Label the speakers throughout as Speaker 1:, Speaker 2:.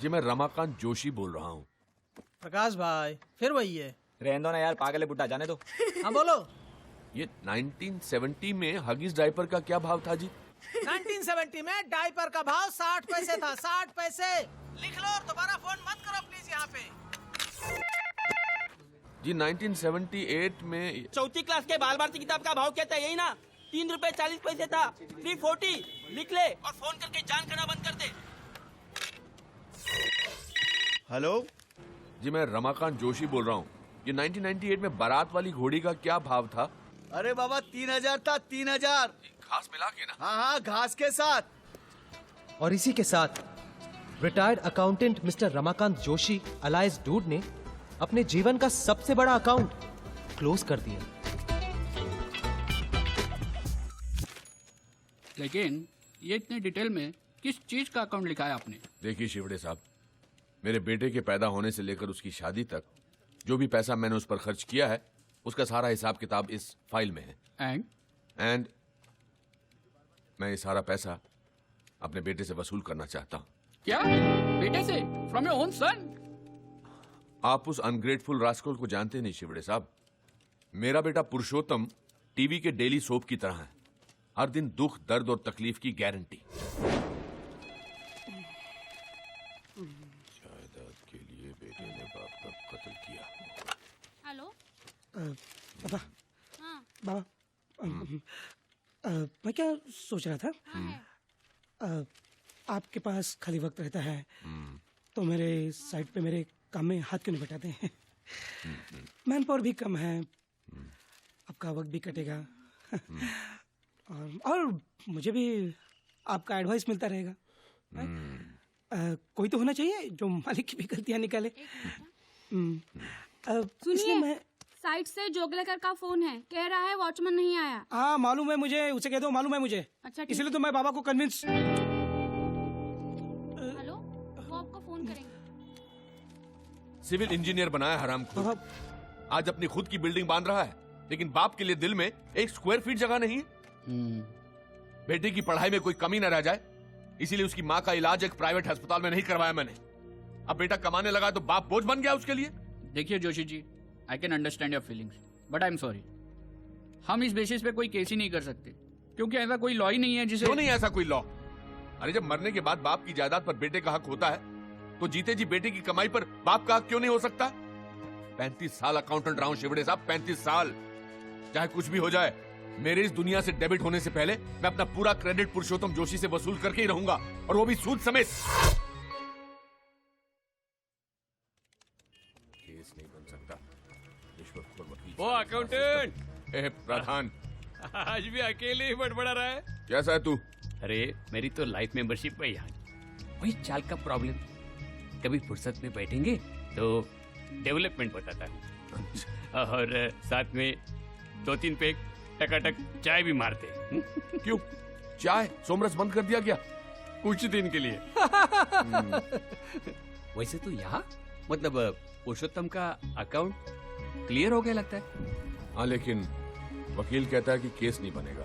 Speaker 1: जी मैं रमाकांत जोशी बोल रहा हूँ।
Speaker 2: प्रकाश भाई फिर वही है।
Speaker 3: रहने दो ना यार, पागल है बुड्ढा, जाने दो।
Speaker 2: हाँ बोलो।
Speaker 1: ये 1970 में हगीज डायपर का क्या भाव था जी?
Speaker 2: 1970 में डायपर का भाव 60 पैसे था। 60 पैसे लिख लो और दोबारा फोन मत करो प्लीज यहाँ पे।
Speaker 1: जी 1978 में
Speaker 4: चौथी क्लास के बाल भारती किताब का भाव क्या था? यही ना, 3 रुपए 40 पैसे था। 340 लिख ले और फोन करके जान करना बंद कर दे।
Speaker 5: हेलो
Speaker 1: जी मैं रमाकांत जोशी बोल रहा हूँ। ये 1998 में बारात वाली घोड़ी का क्या भाव था?
Speaker 5: अरे बाबा 3000 था, 3000।
Speaker 1: घास मिला के ना?
Speaker 5: हाँ हाँ, घास के साथ।
Speaker 6: और इसी के साथ retired accountant mister Ramakant Joshi Alice dude ने अपने जीवन का सबसे बड़ा अकाउंट क्लोज कर दिया।
Speaker 7: लेकिन ये इतने डिटेल में किस चीज का अकाउंट लिखा है आपने?
Speaker 1: देखिए शिवड़े साहब, मेरे बेटे के पैदा होने से लेकर उसकी शादी तक जो भी पैसा मैंने उस पर खर्च किया है उसका सारा हिसाब किताब इस फाइल में है। एंड मैं ये सारा पैसा अपने बेटे से वसूल करना चाहता हूँ।
Speaker 7: क्या? बेटे से? From your own son?
Speaker 1: आप उस अनग्रेटफुल रास्कल को जानते नहीं शिवड़े साहब। मेरा बेटा पुरुषोत्तम टीवी के डेली सोप की तरह है, हर दिन दुख दर्द और तकलीफ की गारंटी। जायदाद के लिए बेटे ने बाप का कत्ल किया।
Speaker 8: हेलो
Speaker 9: पापा।
Speaker 8: हाँ
Speaker 9: बाबा, मैं क्या सोच रहा था, आपके पास खाली वक्त रहता है तो मेरे साइड पे मेरे काम में हाथ क्यों नहीं बटाते हैं? मैन पावर भी कम है, आपका वक्त भी कटेगा और मुझे भी आपका एडवाइस मिलता रहेगा। कोई तो होना चाहिए जो मालिक की भी गलतियां निकाले। इसलिए मैं
Speaker 8: साइड से जोगलेकर का फोन है, कह रहा है वॉचमैन नहीं आया।
Speaker 9: हाँ मालूम है मुझे, उसे कह दो मालूम है मुझे।
Speaker 8: अच्छा
Speaker 9: इसलिए तो मैं बाबा को कन्विंस।
Speaker 8: हेलो, वो आपको फोन करेंगे।
Speaker 1: सिविल इंजीनियर बनाया हरामखोर, आज अपनी खुद की बिल्डिंग बांध रहा है लेकिन बाप के लिए दिल में 1 स्क्वायर फीट जगह नहीं है। बेटे की पढ़ाई में कोई कमी न रह जाए इसीलिए उसकी माँ का इलाज एक प्राइवेट अस्पताल में नहीं करवाया मैंने। अब बेटा कमाने लगा तो बाप बोझ बन गया उसके लिए।
Speaker 7: देखिए Joshi ji, I can understand your feelings but I am sorry, हम इस बेसिस पे कोई केस ही नहीं कर सकते क्योंकि ऐसा कोई लॉ ही नहीं है जिसे।
Speaker 1: क्यों नहीं ऐसा कोई लॉ? अरे जब मरने के बाद बाप की जायदाद पर बेटे का हक होता है तो जीते जी बेटे की कमाई पर बाप का हक क्यों नहीं हो सकता? 35 साल अकाउंटेंट रहा हूं शिवड़े साहब, 35 साल। चाहे कुछ भी हो जाए, मेरे इस दुनिया से डेबिट होने से पहले मैं अपना पूरा क्रेडिट पुरुषोत्तम जोशी से वसूल करके ही रहूंगा, और वो भी सूद समेत। केस नहीं बन सकता। रिश्वतखोर वकील।
Speaker 10: वो अकाउंटेंट
Speaker 1: प्रधान
Speaker 10: आज भी अकेले ही बड़बड़ा रहा है।
Speaker 1: कैसा है तू?
Speaker 10: अरे मेरी तो लाइफ मेंबरशिप है यहाँ, वही चाल का प्रॉब्लम। कभी फुर्सत में बैठेंगे तो डेवलपमेंट बताता हूँ और साथ में 2-3 पैक टकाटक चाय भी मारते हैं।
Speaker 1: क्यों? चाय सोमरस बंद कर दिया क्या?
Speaker 10: कुछ दिन के लिए। वैसे तो यहाँ मतलब पुरुषोत्तम का अकाउंट क्लियर हो गया लगता है।
Speaker 1: हाँ लेकिन वकील कहता है कि केस नहीं बनेगा।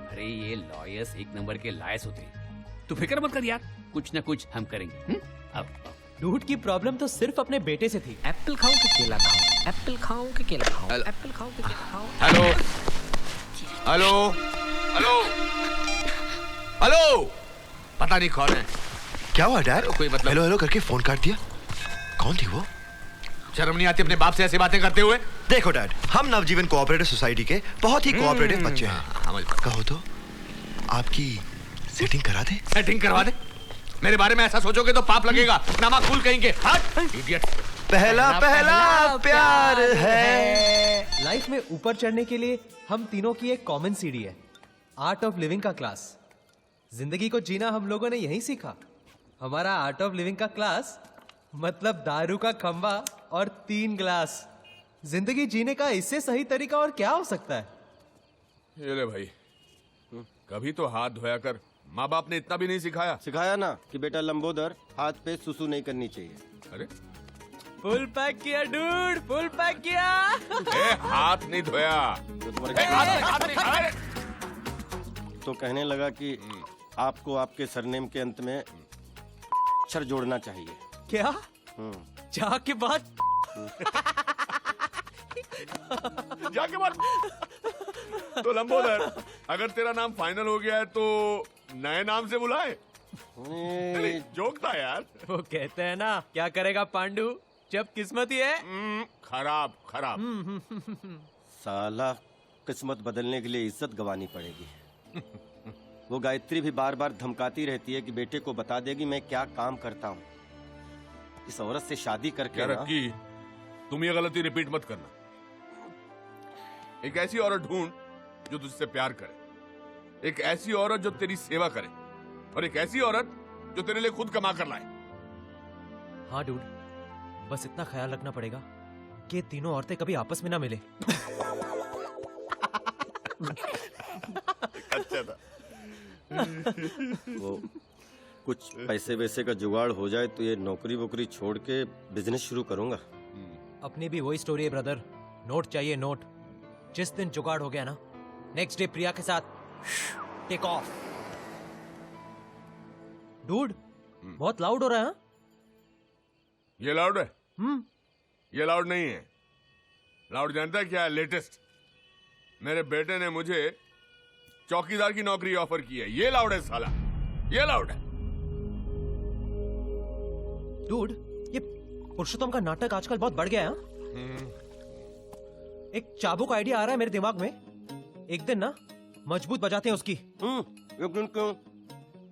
Speaker 10: अरे ये लॉयर्स 1 नंबर के लायस होते हैं, तू फिक्र मत कर यार, कुछ ना कुछ हम करेंगे। अब
Speaker 6: डूड की प्रॉब्लम तो सिर्फ अपने बेटे से थी।
Speaker 4: एप्पल खाऊं कि केला खाऊं? एप्पल खाऊं कि केला खाऊं? एप्पल खाऊं कि केला खाऊं?
Speaker 1: हेलो हेलो हेलो हेलो, पता नहीं कौन है।
Speaker 5: क्या हुआ डैड?
Speaker 1: कोई मतलब
Speaker 5: हेलो हेलो करके फोन काट दिया। कौन थी वो?
Speaker 1: शर्म नहीं आती अपने बाप से ऐसी बातें करते हुए?
Speaker 5: देखो डैड, हम नवजीवन कोऑपरेटिव सोसाइटी के बहुत ही कोऑपरेटिव बच्चे हैं। कहो तो आपकी सेटिंग करा दे।
Speaker 1: सेटिंग करवा दे? मेरे बारे में ऐसा सोचोगे तो पाप लगेगा, नामाकूल कहेंगे। इडियट।
Speaker 5: पहला पहला प्यार है।
Speaker 6: लाइफ में ऊपर चढ़ने के लिए हम तीनों की एक कॉमन सीढ़ी है, आर्ट ऑफ लिविंग का क्लास। जिंदगी को जीना हम लोगों ने यहीं सीखा। हमारा आर्ट ऑफ लिविंग का क्लास मतलब दारू का खंबा और 3 ग्लास। जिंदगी जीने का इससे सही तरीका और क्या हो सकता है?
Speaker 1: ये ले भाई, कभी तो हाथ धोया कर। माँ बाप ने इतना भी नहीं सिखाया?
Speaker 11: सिखाया ना कि बेटा लंबोदर, हाथ पे सुसु नहीं करनी चाहिए।
Speaker 1: अरे
Speaker 4: फुल पैक किया डूड, फुल पैक किया।
Speaker 1: हाथ नहीं धोया
Speaker 11: तो कहने लगा कि आपको आपके सरनेम के अंत में अक्षर जोड़ना चाहिए।
Speaker 6: क्या? जाके बात
Speaker 1: जाके बात। तो लंबोदर, अगर तेरा नाम फाइनल हो गया है तो नए नाम से बुलाए। जोक था यार।
Speaker 6: वो कहते हैं ना, क्या करेगा पांडु जब किस्मत ही है।
Speaker 1: खराब खराब।
Speaker 11: साला किस्मत बदलने के लिए इज्जत गंवानी पड़ेगी। वो गायत्री भी बार बार धमकाती रहती है कि बेटे को बता देगी मैं क्या काम करता हूँ। इस औरत से शादी करके
Speaker 1: क्या
Speaker 11: ना-
Speaker 1: रक्की, तुम ये गलती रिपीट मत करना। एक ऐसी औरत ढूंढ जो तुझसे प्यार करे, एक ऐसी औरत जो तेरी सेवा करे, और एक ऐसी औरत जो तेरे लिए खुद कमा कर लाए।
Speaker 6: हाँ डूड, बस इतना ख्याल रखना पड़ेगा कि तीनों औरतें कभी आपस में ना मिले।
Speaker 1: अच्छा था।
Speaker 11: वो कुछ पैसे वैसे का जुगाड़ हो जाए तो ये नौकरी वोकरी छोड़ के बिजनेस शुरू करूंगा।
Speaker 6: अपनी भी वही स्टोरी है ब्रदर, नोट चाहिए नोट। जिस दिन जुगाड़ हो गया ना, नेक्स्ट डे प्रिया के साथ टेक ऑफ। डूड, बहुत लाउड हो रहा है। हाँ?
Speaker 1: ये लाउड है? ये लाउड नहीं है। लाउड जानता है क्या है? लेटेस्ट। मेरे बेटे ने मुझे चौकीदार की नौकरी ऑफर की है। ये लाउड है साला, ये लाउड है।
Speaker 6: डूड, ये पुरुषोत्तम का नाटक आजकल बहुत बढ़ गया है। हाँ? एक चाबुक आइडिया आ रहा है मेरे दिमाग में। एक दिन ना मजबूत बजाते हैं उसकी।
Speaker 11: एक दिन क्यों,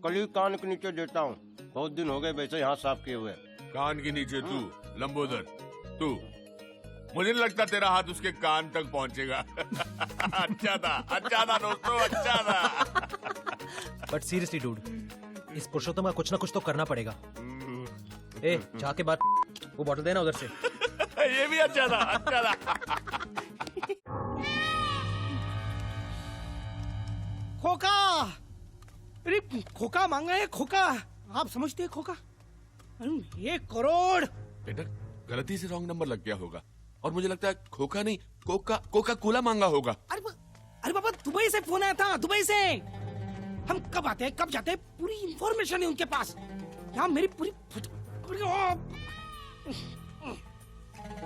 Speaker 11: कल ही कान के नीचे देता हूँ। बहुत दिन हो गए वैसे यहाँ साफ किए हुए।
Speaker 1: कान के नीचे तू लंबोदर, तू, मुझे नहीं लगता तेरा हाथ उसके कान तक पहुंचेगा। अच्छा था दोस्तों, अच्छा था।
Speaker 6: बट सीरियसली डूड, इस पुरुषोत्तम का कुछ ना कुछ तो करना पड़ेगा। ए, जाके बात, वो बॉटल देना उधर से।
Speaker 1: ये भी अच्छा था, अच्छा था।
Speaker 9: खोका, अरे खोका मांगा है, खोका। आप समझते हैं खोका? 1 करोड़।
Speaker 1: बेटा, गलती से रॉन्ग नंबर लग गया होगा, और मुझे लगता है खोखा नहीं, कोका कोला मांगा होगा।
Speaker 9: अरे बाबा, दुबई से फोन आया था, दुबई से। हम कब आते हैं कब जाते हैं पूरी इंफॉर्मेशन है उनके पास। यहाँ मेरी पूरी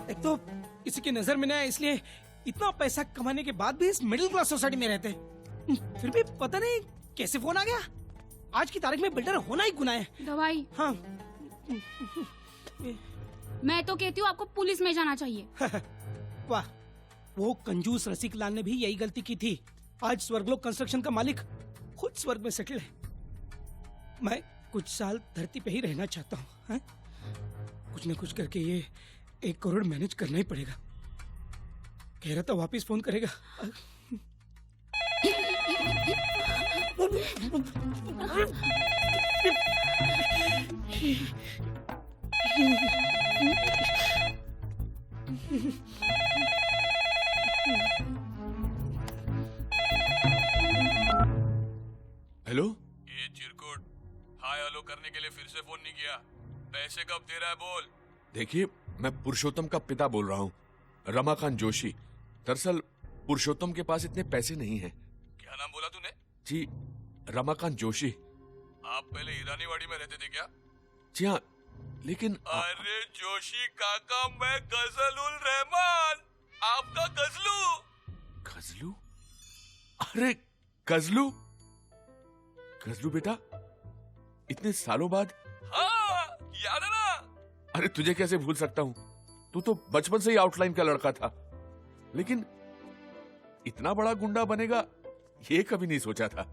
Speaker 9: एक तो किसी की नजर में नहीं आया, इसलिए इतना पैसा कमाने के बाद भी इस मिडिल क्लास सोसाइटी में रहते हैं। फिर भी पता नहीं कैसे फोन आ गया। आज की तारीख में बिल्डर होना ही गुनाह है।
Speaker 8: दवाई।
Speaker 9: हाँ।
Speaker 8: मैं तो कहती हूँ आपको पुलिस में जाना चाहिए।
Speaker 9: वाह, वो कंजूस रसिक लाल ने भी यही गलती की थी। आज स्वर्गलोक कंस्ट्रक्शन का मालिक खुद स्वर्ग में सेटल है। मैं कुछ साल धरती पे ही रहना चाहता हूँ। कुछ न कुछ करके ये 1 करोड़ मैनेज करना ही पड़ेगा। कह रहा था वापिस फोन करेगा।
Speaker 1: हेलो,
Speaker 12: ये चिरकुट, हाय हेलो करने के लिए फिर से फोन नहीं किया। पैसे कब दे रहा है बोल।
Speaker 1: देखिए, मैं पुरुषोत्तम का पिता बोल रहा हूँ, रमाकांत जोशी। दरअसल पुरुषोत्तम के पास इतने पैसे नहीं हैं।
Speaker 12: क्या नाम बोला तूने?
Speaker 1: जी, रमाकांत जोशी।
Speaker 12: आप पहले ईरानीवाड़ी में रहते थे क्या?
Speaker 1: जी हाँ, लेकिन
Speaker 12: अरे जोशी काका, मैं गजल उल रहमान, आपका गजलू।
Speaker 1: गजलू? अरे गजलू, गजलू बेटा, इतने सालों बाद।
Speaker 12: हाँ, याद है ना?
Speaker 1: अरे तुझे कैसे भूल सकता हूँ, तू तो बचपन से ही आउटलाइन का लड़का था। लेकिन इतना बड़ा गुंडा बनेगा ये कभी नहीं सोचा था,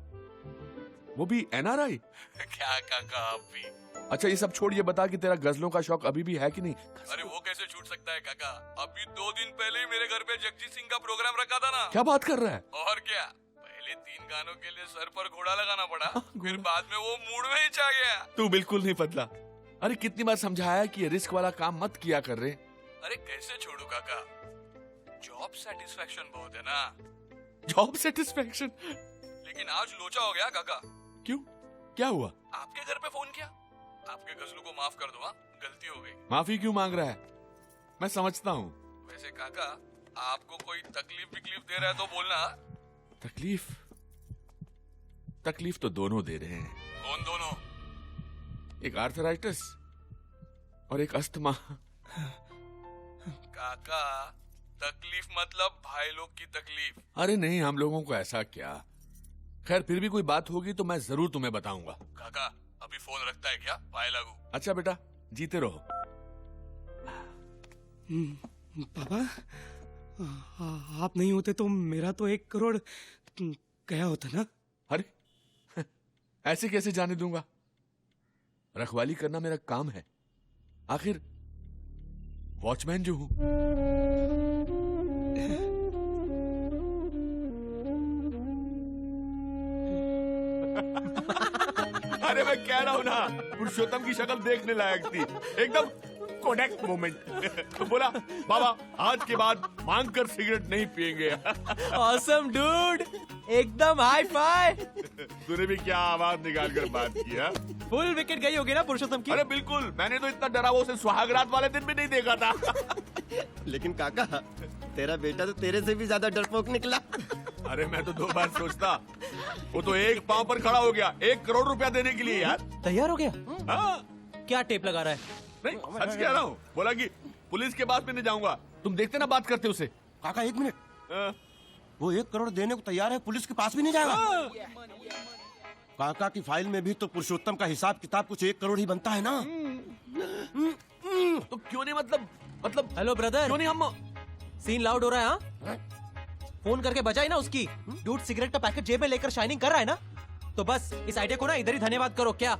Speaker 1: वो भी एनआरआई।
Speaker 12: क्या काका आप भी।
Speaker 1: अच्छा ये सब छोड़, ये बता कि तेरा गजलों का शौक अभी भी है कि नहीं?
Speaker 12: अरे वो कैसे छूट सकता है काका, अभी 2 दिन पहले ही मेरे घर पे जगजीत सिंह का प्रोग्राम रखा था ना।
Speaker 1: क्या बात कर रहा है?
Speaker 12: और क्या, पहले 3 गानों के लिए सर पर घोड़ा लगाना पड़ा, फिर बाद में वो मूड में ही छा गया।
Speaker 1: तू बिल्कुल नहीं बदला। अरे कितनी बार समझाया कि ये रिस्क वाला काम मत किया कर रहे।
Speaker 12: अरे कैसे छोड़ू काका, जॉब सेटिस्फेक्शन बहुत है ना।
Speaker 1: Job satisfaction?
Speaker 12: लेकिन आज लोचा हो गया काका।
Speaker 1: क्यों, क्या हुआ?
Speaker 12: आपके घर पे फोन किया, आपके गजलू को माफ कर दो। हाँ, गलती हो गई।
Speaker 1: माफी क्यों मांग रहा है? मैं समझता हूँ।
Speaker 12: वैसे काका, आपको कोई तकलीफ विकलीफ दे रहा है तो बोलना।
Speaker 1: तकलीफ? तकलीफ तो दोनों दे रहे हैं।
Speaker 12: कौन दोनों?
Speaker 1: एक आर्थराइटिस और एक अस्थमा।
Speaker 12: काका तकलीफ मतलब भाई लोग की तकलीफ।
Speaker 1: अरे नहीं, हम लोगों को ऐसा क्या। खैर फिर भी कोई बात होगी तो मैं जरूर तुम्हें बताऊंगा।
Speaker 12: काका अभी फोन रखता है क्या? पाए लागू।
Speaker 1: अच्छा बेटा, जीते रहो।
Speaker 9: पापा, आप नहीं होते तो मेरा तो 1 करोड़ गया होता ना।
Speaker 1: अरे ऐसे कैसे जाने दूंगा? रखवाली करना मेरा काम है, आखिर वॉचमैन जो हूं। अरे मैं कह रहा हूं ना, पुरुषोत्तम की शक्ल देखने लायक थी, एकदम कोडेक मोमेंट। बोला बाबा आज के बाद मांग कर सिगरेट नहीं पिएंगे।
Speaker 6: ऑसम डूड, एकदम हाई फाई।
Speaker 1: तूने भी क्या आवाज निकाल कर बात किया?
Speaker 6: फुल विकेट गई होगी ना पुरुषोत्तम की।
Speaker 1: अरे बिल्कुल, मैंने तो इतना डरा उसे सुहागरात वाले दिन भी नहीं देखा था।
Speaker 11: लेकिन काका, तेरा बेटा तो तेरे से भी ज्यादा डरपोक निकला।
Speaker 1: अरे मैं तो 2 बार सोचता, वो तो एक पांव पर खड़ा हो गया 1 करोड़ रुपया देने के लिए। यार
Speaker 6: तैयार हो गया?
Speaker 1: हाँ।
Speaker 6: क्या टेप लगा रहा है?
Speaker 1: नहीं सच कह रहा हूँ, बोला कि पुलिस के पास भी नहीं जाऊंगा। तुम देखते ना बात करते उसे।
Speaker 11: काका 1 मिनट, वो 1 करोड़ देने को तैयार है, पुलिस के पास भी नहीं जाएगा? काका की फाइल में भी तो पुरुषोत्तम का हिसाब किताब कुछ 1 करोड़ ही बनता है ना।
Speaker 1: तो क्यों नहीं, मतलब
Speaker 6: हेलो ब्रदर,
Speaker 1: क्यों नहीं हम।
Speaker 6: सीन लाउड हो रहा है? हाँ, फोन करके बजाई ना उसकी। डूड सिगरेट का पैकेट जेब में लेकर शाइनिंग कर रहा है ना, तो बस इस आइडिया को ना इधर ही धन्यवाद करो। क्या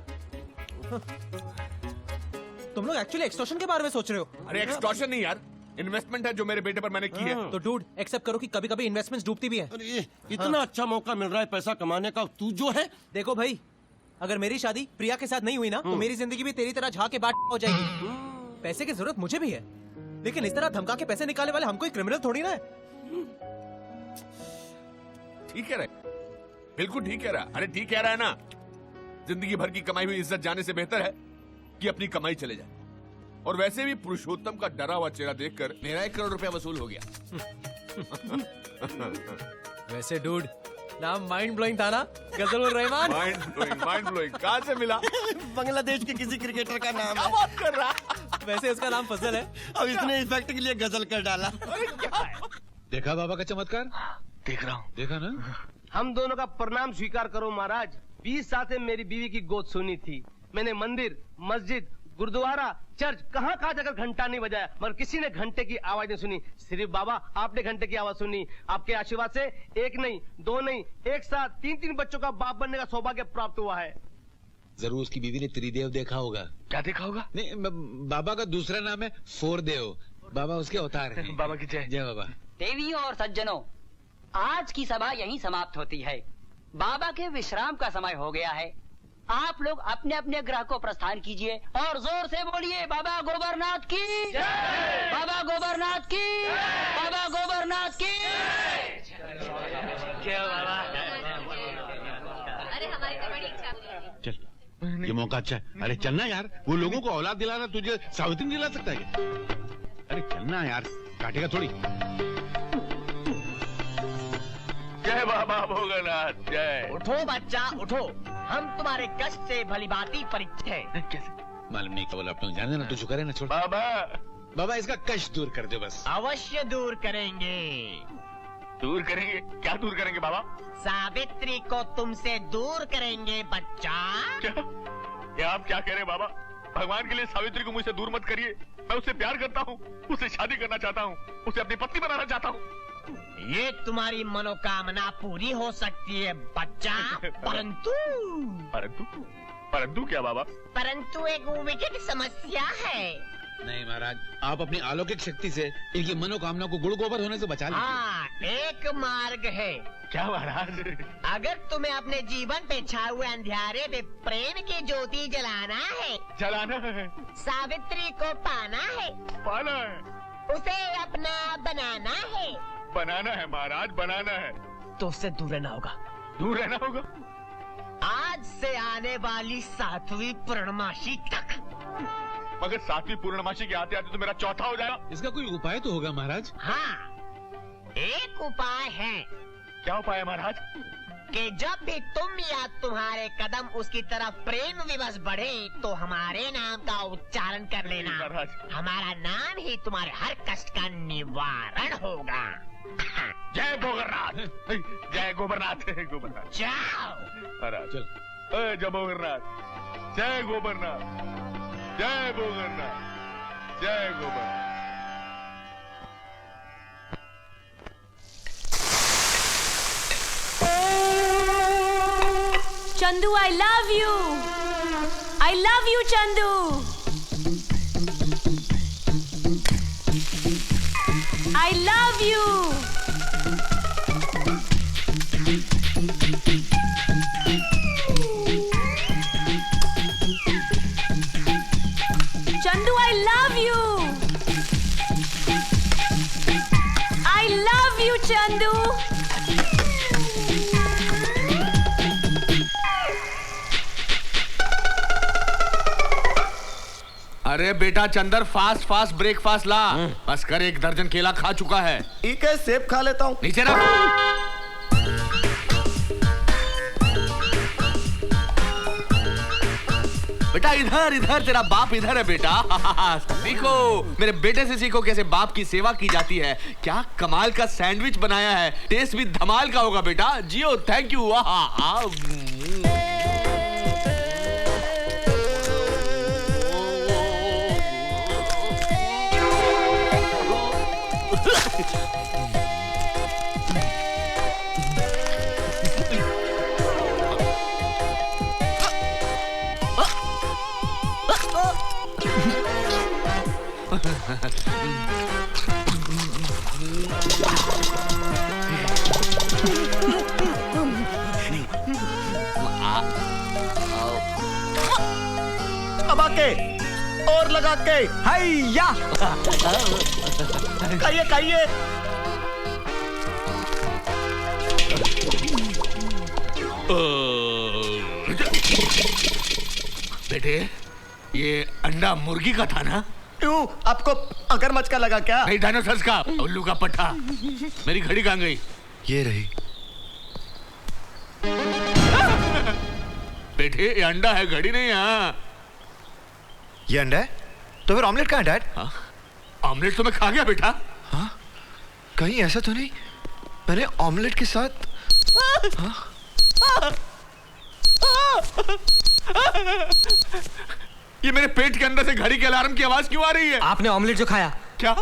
Speaker 6: तुम लोग एक्चुअली एक्सटॉर्शन के बारे में सोच रहे हो?
Speaker 1: अरे एक्सटॉर्शन नहीं यार, इन्वेस्टमेंट है जो मेरे बेटे पर मैंने की है।
Speaker 6: तो डूड एक्सेप्ट करो कि कभी कभी इन्वेस्टमेंट्स डूबती भी है।
Speaker 11: अरे इतना अच्छा मौका मिल रहा है पैसा कमाने का, तू जो है।
Speaker 6: देखो भाई, अगर मेरी शादी प्रिया के साथ नहीं हुई ना, तो मेरी जिंदगी भी तेरी तरह झाके बाट हो जाएगी। पैसे की जरूरत मुझे भी है, लेकिन इस तरह धमका के पैसे निकालने वाले हम कोई क्रिमिनल थोड़ी ना है।
Speaker 1: ठीक कह रहा है, बिल्कुल ठीक कह रहा है। अरे ठीक कह रहा है ना, जिंदगी भर की कमाई हुई इज्जत जाने से बेहतर है कि अपनी कमाई चले जाए। और वैसे भी पुरुषोत्तम का डरा हुआ चेहरा देखकर मेरा 1 करोड़ रुपया वसूल हो गया।
Speaker 6: वैसे डूड, नाम माइंड ब्लोइंग था ना, गजल रहमान।
Speaker 1: माइंड ब्लोइंग कहाँ से मिला?
Speaker 11: बांग्लादेश के किसी क्रिकेटर का नाम
Speaker 1: क्या
Speaker 11: है।
Speaker 1: बात कर रहा?
Speaker 6: वैसे उसका नाम फजल है।
Speaker 11: अब इसने इफेक्ट के लिए गजल कर डाला।
Speaker 13: देखा बाबा का चमत्कार?
Speaker 5: देख रहा हूँ।
Speaker 13: देखा ना?
Speaker 14: हम दोनों का प्रणाम स्वीकार करो महाराज। 20 साल से मेरी बीवी की गोद सुनी थी। मैंने मंदिर, मस्जिद, गुरुद्वारा, चर्च कहाँ जाकर घंटा नहीं बजाया, मगर किसी ने घंटे की आवाज नहीं सुनी। सिर्फ बाबा आपने घंटे की आवाज सुनी। आपके आशीर्वाद से 1 नहीं, 2 नहीं, एक साथ 3 बच्चों का बाप बनने का सौभाग्य प्राप्त हुआ है।
Speaker 13: जरूर उसकी बीवी ने त्रिदेव देखा होगा।
Speaker 5: क्या देखा होगा?
Speaker 13: नहीं, बाबा का दूसरा नाम है 4 देव। बाबा उसके अवतार हैं।
Speaker 5: बाबा की जय।
Speaker 13: जय बाबा।
Speaker 15: देवियों और सज्जनों, आज की सभा यहीं समाप्त होती है। बाबा के विश्राम का समय हो गया है। आप लोग अपने अपने ग्रह को प्रस्थान कीजिए और जोर से बोलिए बाबा गोबरनाथ की जय, बाबा गोबरनाथ की, बाबा गोबरनाथ की जय। बाबा,
Speaker 16: अरे हमारी तो बड़ी इच्छा है।
Speaker 13: चल, ये मौका अच्छा है। अरे चलना यार, वो लोगों को औलाद दिलाना तुझे सावित्री दिला सकता है क्या? अरे चलना यार, काटेगा थोड़ी।
Speaker 12: जय बाबा भोगनाथ जय।
Speaker 15: उठो बच्चा उठो, हम तुम्हारे कष्ट से भलीभांति परिचित हैं।
Speaker 13: कैसे? मालूम नहीं, केवल अपने जान देना, तू चुका रहे ना, छोड़।
Speaker 12: बाबा,
Speaker 13: बाबा इसका कष्ट दूर कर दे बस।
Speaker 15: अवश्य दूर करेंगे।
Speaker 12: दूर करेंगे? क्या दूर करेंगे बाबा?
Speaker 15: सावित्री को तुमसे दूर करेंगे बच्चा।
Speaker 12: क्या? ये आप क्या कह रहे हैं बाबा? भगवान के लिए सावित्री को मुझसे दूर मत करिए। मैं उससे प्यार करता हूँ, उससे शादी करना चाहता हूँ, उसे अपनी पत्नी बनाना चाहता हूँ।
Speaker 15: ये तुम्हारी मनोकामना पूरी हो सकती है बच्चा, परंतु
Speaker 12: परंतु क्या बाबा?
Speaker 15: परंतु एक विकट समस्या है।
Speaker 13: नहीं महाराज, आप अपनी अलौकिक शक्ति से इनकी मनोकामना को गुड़ गोबर होने से बचा लीजिए।
Speaker 15: हाँ, एक मार्ग है।
Speaker 12: क्या महाराज?
Speaker 15: अगर तुम्हें अपने जीवन पे छाए हुए अंधियारे पे प्रेम की ज्योति जलाना है, सावित्री को पाना है, उसे अपना बनाना है।
Speaker 12: बनाना है महाराज, बनाना है।
Speaker 15: तो उससे दूर रहना होगा।
Speaker 12: दूर रहना होगा?
Speaker 15: आज से आने वाली 7वीं पूर्णमासी तक।
Speaker 12: मगर 7वीं पूर्णमासी के आते आते तो मेरा चौथा हो जाएगा।
Speaker 13: इसका कोई उपाय तो होगा महाराज?
Speaker 15: हाँ, एक उपाय है।
Speaker 12: क्या उपाय है महाराज?
Speaker 15: कि जब भी तुम या तुम्हारे कदम उसकी तरफ प्रेम विवश बढ़े तो हमारे नाम का उच्चारण कर लेना। हमारा नाम ही तुम्हारे हर कष्ट का निवारण होगा।
Speaker 12: जय गोबरनाथ, जय गोबरनाथ, गोबरनाथ।
Speaker 15: जाओ
Speaker 12: महाराज चल। जय गोबरनाथ, जय गोबरनाथ, जय गोबरनाथ, जय गोबरनाथ।
Speaker 16: Chandu, I love you. I love you, Chandu. I love you. Chandu, I love you. I love you, Chandu.
Speaker 1: अरे बेटा चंदर, फास्ट फास्ट ब्रेकफास्ट ला। बस कर, 1 दर्जन केला खा चुका है।
Speaker 11: ठीक है, सेब खा लेता हूँ।
Speaker 1: नीचे रख। बेटा इधर इधर, तेरा बाप इधर है बेटा। सीखो, मेरे बेटे से सीखो कैसे बाप की सेवा की जाती है। क्या कमाल का सैंडविच बनाया है, टेस्ट भी धमाल का होगा बेटा। जियो, थैंक यू।
Speaker 11: अब आके और लगा के हैया खाइए खाइए।
Speaker 1: बेटे, ये अंडा मुर्गी का था ना?
Speaker 11: क्यों, आपको अगर मचका लगा क्या?
Speaker 1: नहीं, डायनासोर का, उल्लू का पट्टा। मेरी घड़ी कहाँ गई?
Speaker 5: ये रही।
Speaker 1: बेटे ये अंडा है, घड़ी नहीं है।
Speaker 5: ये अंडा है? तो फिर ऑमलेट कहाँ है डैड?
Speaker 1: ऑमलेट तो मैं खा गया बेटा।
Speaker 5: हाँ? कहीं ऐसा तो नहीं मैंने ऑमलेट के साथ?
Speaker 1: ये मेरे पेट के अंदर से घड़ी के अलार्म की आवाज क्यों आ रही है?
Speaker 6: आपने ऑमलेट जो खाया।
Speaker 1: क्या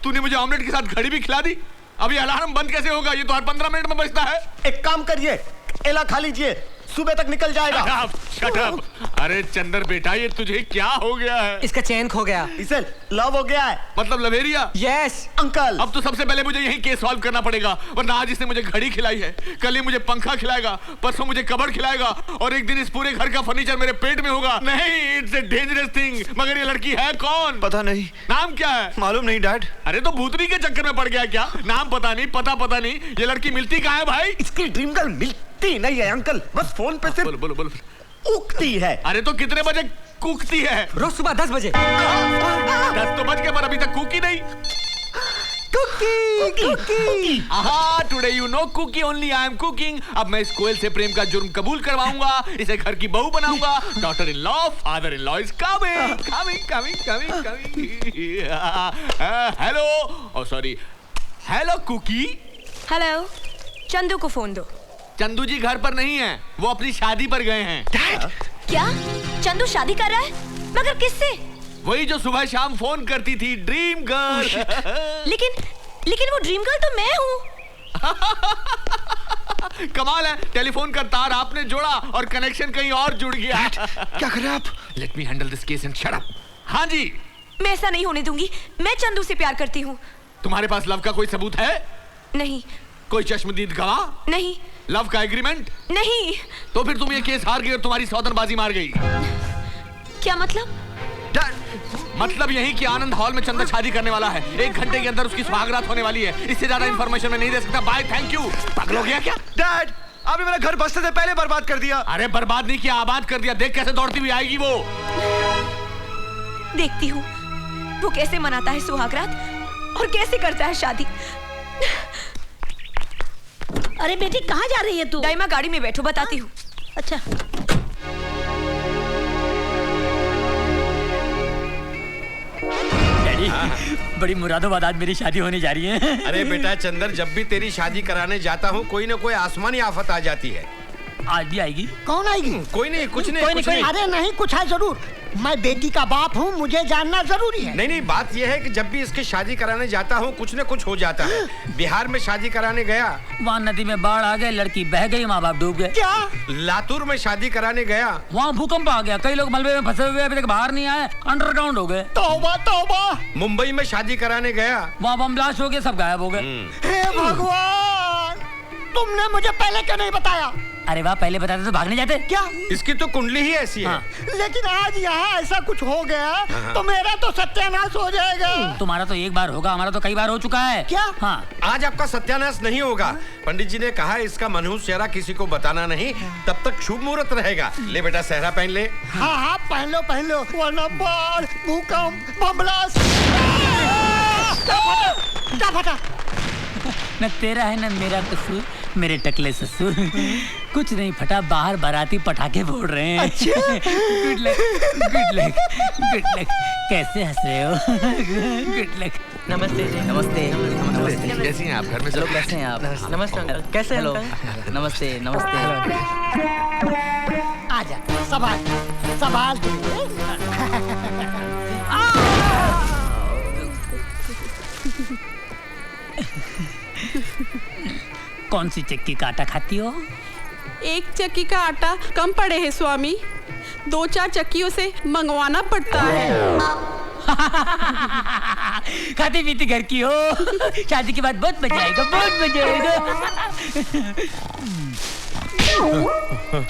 Speaker 1: तूने मुझे ऑमलेट के साथ घड़ी भी खिला दी? अब ये अलार्म बंद कैसे होगा? ये तो हर 15 मिनट में बजता है।
Speaker 11: एक काम करिए, केला खा लीजिए, सुबह तक निकल जाएगा।
Speaker 1: Shut up. अरे चंदर बेटा, ये तुझे क्या हो गया है?
Speaker 6: इसका चैन खो गया।
Speaker 11: इसे लव हो गया है।
Speaker 1: मतलब लवेरिया?
Speaker 6: Yes
Speaker 11: uncle.
Speaker 1: अब तो सबसे पहले मुझे यही केस सॉल्व करना पड़ेगा, वरना आज इसने मुझे घड़ी खिलाई है, कल ये मुझे पंखा खिलाएगा, परसों मुझे कबर्ड खिलाएगा और एक दिन इस पूरे घर का फर्नीचर मेरे पेट में होगा। नहीं, इट्स ए डेंजरस थिंग। मगर ये लड़की है कौन?
Speaker 5: पता नहीं।
Speaker 1: नाम क्या है?
Speaker 5: मालूम नहीं डैड।
Speaker 1: अरे तो भूतनी के चक्कर में पड़ गया क्या? नाम पता नहीं, पता नहीं। ये लड़की मिलती कहाँ है भाई?
Speaker 11: इसकी ड्रीम गर्ल मिलती नहीं है अंकल, बस फोन पे सिर्फ
Speaker 1: बोलो।
Speaker 11: उगती है।
Speaker 1: अरे तो कितने बजे कूकती है?
Speaker 6: रोज सुबह 10 बजे।
Speaker 1: 10 तो बज गए पर अभी तक कुकी नहीं।
Speaker 11: Cookie.
Speaker 1: Aha, today you no cookie only I am cooking. अब मैं इस कोयल से प्रेम का जुर्म कबूल करवाऊंगा, इसे घर की बहू बनाऊंगा। Daughter in law, father in law is coming. Hello, oh sorry, hello cookie.
Speaker 16: Hello, Chandu को फोन दो।
Speaker 1: चंदू जी घर पर नहीं है, वो अपनी शादी पर गए हैं।
Speaker 16: क्या चंदू शादी कर रहा है? मगर किससे?
Speaker 1: वही जो सुबह शाम फोन करती थी, ड्रीम गर्ल।
Speaker 16: लेकिन वो ड्रीम गर्ल तो मैं हूँ।
Speaker 1: कमाल है, टेलीफोन का तार आपने जोड़ा और कनेक्शन कहीं और जुड़ गया।
Speaker 5: क्या कर रहे हैं आप?
Speaker 1: Let me handle this case and shut up. हाँ जी।
Speaker 16: मैं ऐसा नहीं होने दूंगी। मैं चंदू से प्यार करती हूँ।
Speaker 1: तुम्हारे पास लव का कोई सबूत है?
Speaker 16: नहीं।
Speaker 1: कोई चश्मदीद गवाह?
Speaker 16: नहीं।
Speaker 1: लव का एग्रीमेंट?
Speaker 16: नहीं।
Speaker 1: तो फिर तुम ये केस हार गई और तुम्हारी सौतनबाजी मार गई।
Speaker 16: क्या मतलब?
Speaker 1: मतलब यही कि आनंद हॉल में चंदा शादी करने वाला है। 1 घंटे के अंदर उसकी सुहागरात होने वाली है। इससे ज्यादा इंफॉर्मेशन मैं नहीं दे सकता। Bye, thank you. पागल हो गया क्या?
Speaker 5: डैड, अभी मेरा घर बसने से पहले बर्बाद कर दिया।
Speaker 1: अरे बर्बाद नहीं किया, आबाद कर दिया। देख कैसे दौड़ती हुई आएगी वो।
Speaker 16: देखती हूँ वो कैसे मनाता है सुहागरात और कैसे करता है शादी।
Speaker 17: अरे बेटी कहाँ जा रही है तू?
Speaker 16: दाइमा गाड़ी में बैठो, बताती हूँ।
Speaker 17: अच्छा।
Speaker 18: डैडी, बड़ी मुरादाबाद आज मेरी शादी होने जा रही है।
Speaker 19: अरे बेटा चंदर, जब भी तेरी शादी कराने जाता हूँ कोई ना कोई आसमानी आफत आ जाती है।
Speaker 18: आज भी आएगी?
Speaker 20: कौन आएगी?
Speaker 19: कोई नहीं, कुछ नहीं, कुछ नहीं।
Speaker 20: अरे नहीं, कुछ है जरूर। मैं बेटी का बाप हूँ, मुझे जानना जरूरी है।
Speaker 19: नहीं, बात यह है कि जब भी इसकी शादी कराने जाता हूँ कुछ न कुछ हो जाता है। बिहार में शादी कराने गया,
Speaker 18: वहाँ नदी में बाढ़ आ गए, लड़की बह गई, माँ बाप डूब गए।
Speaker 20: क्या?
Speaker 19: लातूर में शादी कराने गया,
Speaker 18: वहाँ भूकंप आ गया, कई लोग मलबे में फंसे हुए अभी तक बाहर नहीं आए, अंडरग्राउंड हो गए।
Speaker 20: तौबा तौबा।
Speaker 19: मुंबई में शादी कराने गया,
Speaker 18: वहाँ बम ब्लास्ट हो गया, सब गायब हो गए।
Speaker 20: हे भगवान, तुमने मुझे पहले क्यों नहीं बताया?
Speaker 18: अरे वाह, पहले बताते तो भागने जाते।
Speaker 20: क्या?
Speaker 19: इसकी तो कुंडली ही ऐसी है।
Speaker 20: लेकिन आज यहाँ ऐसा कुछ हो गया तो मेरा तो सत्यानाश हो जाएगा।
Speaker 18: तुम्हारा तो एक बार होगा, हमारा तो कई बार हो चुका है।
Speaker 20: क्या?
Speaker 18: हाँ।
Speaker 19: आज आपका सत्यानाश नहीं होगा। पंडित जी ने कहा इसका मनहूस चेहरा किसी को बताना नहीं, तब तक शुभ मुहूर्त रहेगा। ले बेटा सेहरा पहन ले।
Speaker 20: हाँ, पहन लो, वरना बाढ़, भूकंप, बम ब्लास्ट। क्या फटा?
Speaker 18: न तेरा है न मेरा कसूर, मेरे टकले ससुर। कुछ नहीं फटा, बाहर बाराती पटाखे फोड़ रहे हैं।
Speaker 20: अच्छा।
Speaker 18: Good luck, good luck, good luck. कैसे हंस रहे हो? Good luck.
Speaker 2: नमस्ते जी। नमस्ते।
Speaker 1: नमस्ते। कैसी हैं आप? घर में सब
Speaker 2: कैसे हैं आप? नमस्ते अंकल। कैसे हैं अंकल? नमस्ते नमस्ते।
Speaker 20: आजा, सवाल
Speaker 18: कौन सी चक्की का आटा खाती हो?
Speaker 21: एक चक्की का आटा कम पड़े है स्वामी, 2-4 चक्कियों से मंगवाना पड़ता है।
Speaker 18: खाती पीती घर की हो, शादी के बाद बहुत मजा आएगा, बहुत मजा आएगा।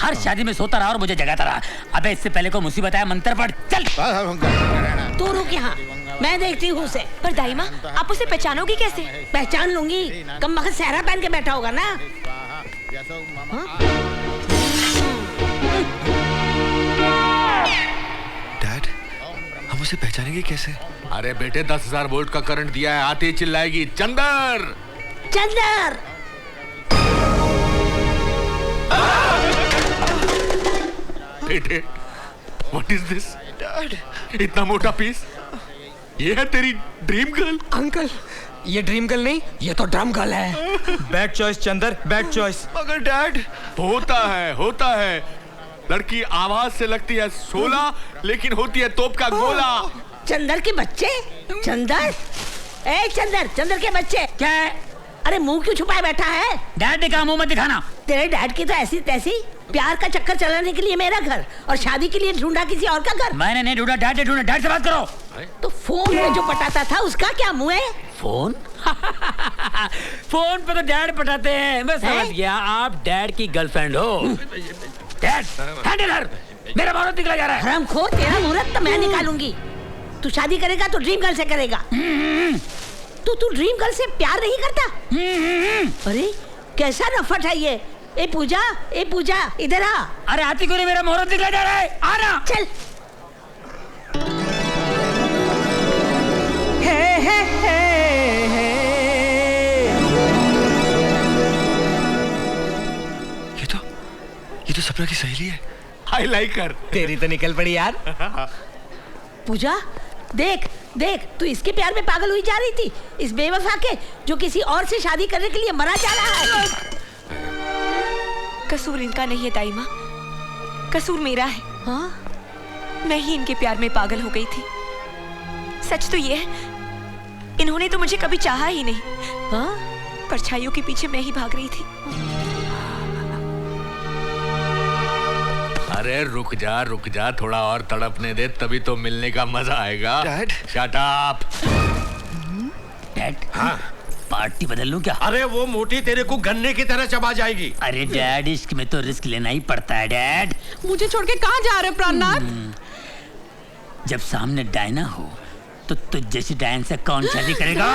Speaker 18: हर शादी में सोता रहा और मुझे जगाता रहा। अबे इससे पहले को मुसीबत आया, मंत्र पढ़ चल।
Speaker 17: तू रुक यहाँ, मैं देखती हूँ उसे।
Speaker 16: पर दाइमा, आप उसे पहचानोगी कैसे?
Speaker 17: पहचान लूंगी, कम वक्त सेहरा पहन के बैठा होगा ना।
Speaker 5: डैड, हम उसे पहचानेंगे कैसे?
Speaker 1: अरे बेटे 10,000 वोल्ट का करंट दिया है, आते ही चिल्लाएगी चंदर
Speaker 17: चंदर।
Speaker 1: बेटे, व्हाट इज दिस? इतना मोटा पीस, ये है तेरी ड्रीम गर्ल?
Speaker 9: अंकल, ये ड्रीम गर्ल नहीं, ये तो ड्रम गर्ल है।
Speaker 3: Bad choice Chander, bad choice.
Speaker 19: मगर डैड,
Speaker 1: होता है। लड़की आवाज से लगती है 16, लेकिन होती है तोप का गोला।
Speaker 17: चंदर के बच्चे? चंदर चंदर के बच्चे क्या है? अरे मुंह क्यों छुपाए बैठा है?
Speaker 18: डैड ने कहा मुंह मत दिखाना।
Speaker 17: तेरे डैड की तो ऐसी तैसी, प्यार का चक्कर चलाने के लिए मेरा घर और शादी के लिए ढूंढा किसी और का घर।
Speaker 18: मैंने नहीं ढूंढा, डैड ने ढूंढा। डैड से बात करो।
Speaker 17: तो फोन में जो पटाता था उसका क्या मुंह है?
Speaker 18: फोन? फोन पे तो डैड पटाते हैं। मैं समझ गया, आप डैड की गर्लफ्रेंड हो। डैड, मेरा मुहूर्त निकला जा रहा है।
Speaker 17: हरामखोर, तेरा मुहूर्त तो मैं निकालूंगी। तू शादी करेगा तो ड्रीम गर्ल से करेगा। तू ड्रीम गर्ल से प्यार नहीं करता? अरे कैसा नफट है ये। ए पूजा इधर आ।
Speaker 18: अरे आती को मेरा मुहूर्त निकला जा रहा है, आना।
Speaker 17: चल।
Speaker 5: ये तो सपना की सहेली है।
Speaker 1: आई लाइक हर।
Speaker 2: तेरी तो निकल पड़ी यार।
Speaker 17: पूजा, देख तू इसके प्यार में पागल हुई जा रही थी, इस बेवफा के जो किसी और से शादी करने के लिए मरा जा रहा है।
Speaker 16: कसूर इनका नहीं है दाइमा, कसूर मेरा है।
Speaker 17: हाँ?
Speaker 16: मैं ही इनके प्यार में पागल हो गई थी। सच तो ये है, इन्होंने तो मुझे कभी चाहा ही नहीं।
Speaker 17: हाँ?
Speaker 16: परछाइयों के पीछे मैं ही भाग रही थी।
Speaker 1: अरे रुक जा, थोड़ा और तड़पने दे, तभी तो मिलने का मजा आएगा।
Speaker 5: Dad,
Speaker 1: shut up.
Speaker 18: डैड,
Speaker 19: हाँ?
Speaker 18: पार्टी बदल लूं क्या?
Speaker 19: अरे वो मोटी तेरे को गन्ने की तरह चबा जाएगी।
Speaker 18: अरे डैड, इश्क में तो रिस्क लेना ही पड़ता है डैड।
Speaker 21: मुझे छोड़ के कहाँ जा रहे हो प्राणनाथ?
Speaker 18: जब सामने डायना हो तो तुझ जैसी डायन से कौन शादी करेगा?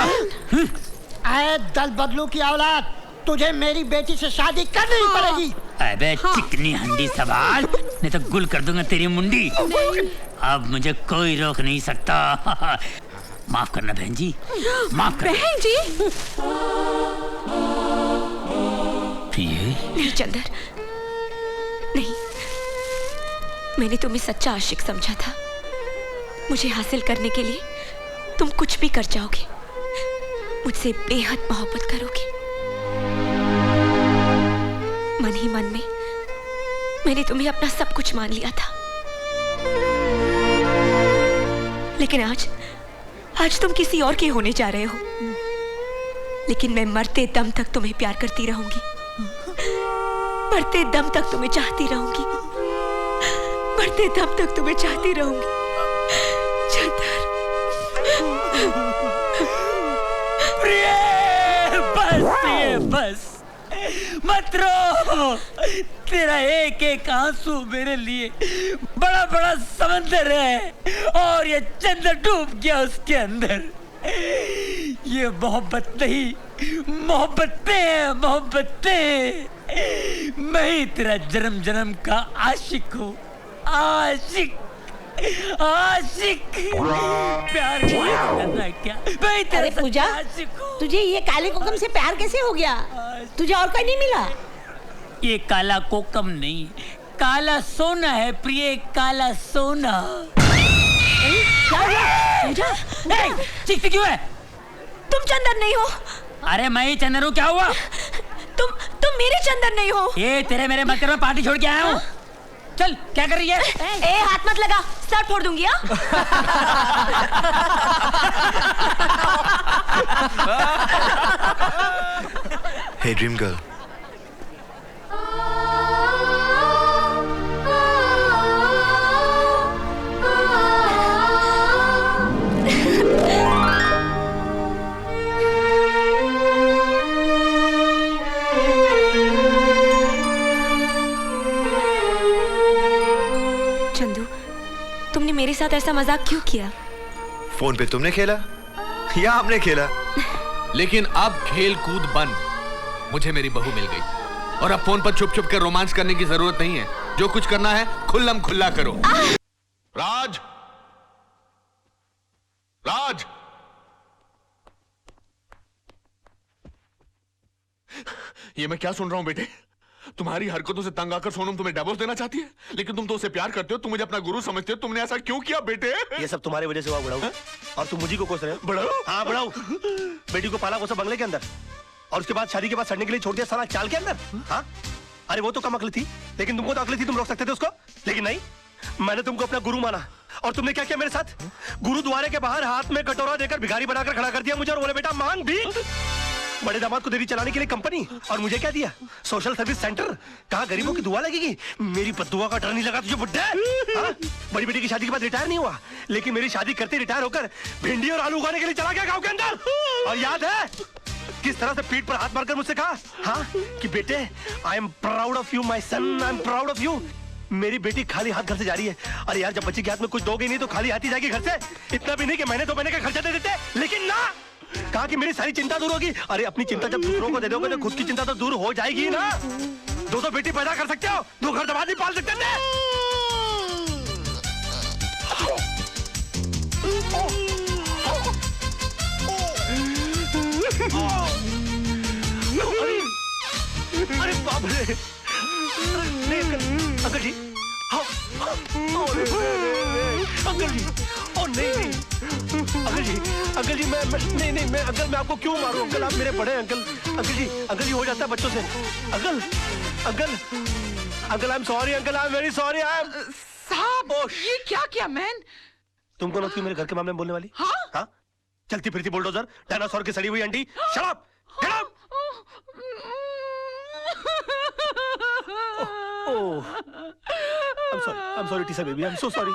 Speaker 20: आए दल बदलू की औलाद, तुझे मेरी बेटी से शादी करनी ही पड़ेगी।
Speaker 18: अबे चिकनी हंडी सवाल, नहीं तो गुल कर दूंगा तेरी मुंडी। अब मुझे कोई रोक नहीं सकता। माफ करना बहन जी, माफ करना।
Speaker 21: बहन जी?
Speaker 18: प्रिय।
Speaker 16: नहीं चंदर, नहीं, मैंने तुम्हें सच्चा आशिक समझा था। मुझे हासिल करने के लिए तुम कुछ भी कर जाओगे, मुझसे बेहद मोहब्बत करोगे। मन ही मन में मैंने तुम्हें अपना सब कुछ मान लिया था, लेकिन आज तुम किसी और के होने जा रहे हो। लेकिन मैं मरते दम तक तुम्हें प्यार करती रहूंगी, मरते दम तक तुम्हें चाहती रहूंगी, मरते दम तक तुम्हें चाहती रहूंगी चंदर।
Speaker 18: प्रिय, बस मत रो। तेरा एक एक आंसू मेरे लिए बड़ा बड़ा समंदर है और ये चंदर डूब गया उसके अंदर। ये मोहब्बत नहीं, मोहब्बतें हैं, मोहब्बतें। मैं ही तेरा जन्म जन्म का आशिक हूँ, आशिक आशिक। प्यार करना क्या? मैं तेरे
Speaker 17: पूजा, तुझे ये काले कोकम से प्यार कैसे हो गया? तुझे और कोई नहीं मिला?
Speaker 18: ये काला कोकम नहीं, काला सोना है प्रिय, काला सोना।
Speaker 17: पूजा,
Speaker 18: चीखती क्यों है?
Speaker 16: तुम चंदर नहीं हो।
Speaker 18: अरे मैं ही चंदर हूँ, क्या हुआ?
Speaker 16: तुम मेरे चंदर नहीं हो।
Speaker 18: ये तेरे मेरे मत कर, मैं पार्टी छोड़ के आया हूँ। चल, क्या कर रही है?
Speaker 16: ए, हाथ मत लगा, सर फोड़ दूंगी।
Speaker 5: हे ड्रीम गर्ल,
Speaker 16: चंदू, तुमने मेरे साथ ऐसा मजाक क्यों किया?
Speaker 5: फोन पे तुमने खेला या हमने खेला?
Speaker 1: लेकिन अब खेल कूद बंद। मुझे मेरी बहू मिल गई और अब फोन पर छुप छुप कर रोमांस करने की जरूरत नहीं है। जो कुछ करना है खुल्लम खुल्ला करो। राज, राज, ये मैं क्या सुन रहा हूं बेटे? तुम्हारी हरकतों से तंग आकर सोनम तुम्हें डिवोर्स देना चाहती है, लेकिन तुम तो उसे प्यार करते हो, तुम मुझे अपना गुरु समझते हो। तुमने ऐसा क्यों किया बेटे?
Speaker 11: ये सब तुम्हारी वजह से हुआ बड़ाऊ। और तुम मुझे को कोस रहे हो? बड़ाऊ? हाँ बड़ाऊ। बेटी को पाला कोसा बंगले के अंदर और उसके बाद शादी के बाद सड़ने के लिए छोड़ दिया साला चाल के अंदर। हाँ, अरे वो तो कम अकली थी, लेकिन तुमको तो अकली थी, तुम रोक सकते थे उसको। लेकिन नहीं, मैंने तुमको अपना गुरु माना और तुमने क्या किया मेरे साथ? गुरुद्वारे के बाहर हाथ में कटोरा देकर भिखारी बनाकर खड़ा कर दिया मुझे और बोले बेटा मांग भी। बड़े दामाद को देवी चलाने के लिए कंपनी और मुझे क्या दिया? Social service centre. कहा गरीबों की दुआ लगेगी? मेरी बद्दुआ का डर नहीं लगा तुझे बुड्ढे? बड़ी बेटी की शादी के बाद रिटायर नहीं हुआ, लेकिन मेरी शादी करते रिटायर होकर भिंडी और आलू उगाने के लिए चला गया गांव के अंदर। और याद है किस तरह से पीठ पर हाथ मारकर मुझसे कहा, हाँ, कि बेटे I am proud of you my son, I am proud of you. मेरी बेटी खाली हाथ घर से जा रही है। अरे यार, जब बच्चे के हाथ में कुछ दोगे नहीं तो खाली हाथ ही जाएगी घर से। इतना भी नहीं कि महीने 2 महीने का खर्चा दे देते, लेकिन ना, कहा कि मेरी सारी चिंता दूर होगी। अरे अपनी चिंता जब दूसरों को दे दोगे तो खुद की चिंता तो दूर हो जाएगी ना। 2 बेटी पैदा कर सकते हो, 2 घर दबा नहीं पाल सकते थे। अरे बाप रे, नहीं अंकल जी, अंकल जी, ओ नहीं अंकल जी, मैं नहीं मैं अंकल, मैं आपको क्यों मारूं अंकल? आप मेरे बड़े अंकल जी हो जाता है बच्चों से। Uncle I am sorry uncle, I am very sorry. I am
Speaker 21: साहब, ये क्या किया मैन?
Speaker 11: तुम कौन होती हो मेरे घर के मामले में बोलने वाली? हाँ, चलती फिरती बुलडोजर, डायनासोर की सड़ी हुई अंडी। Shut up, get out. I'm sorry, Tisa baby. I'm so sorry.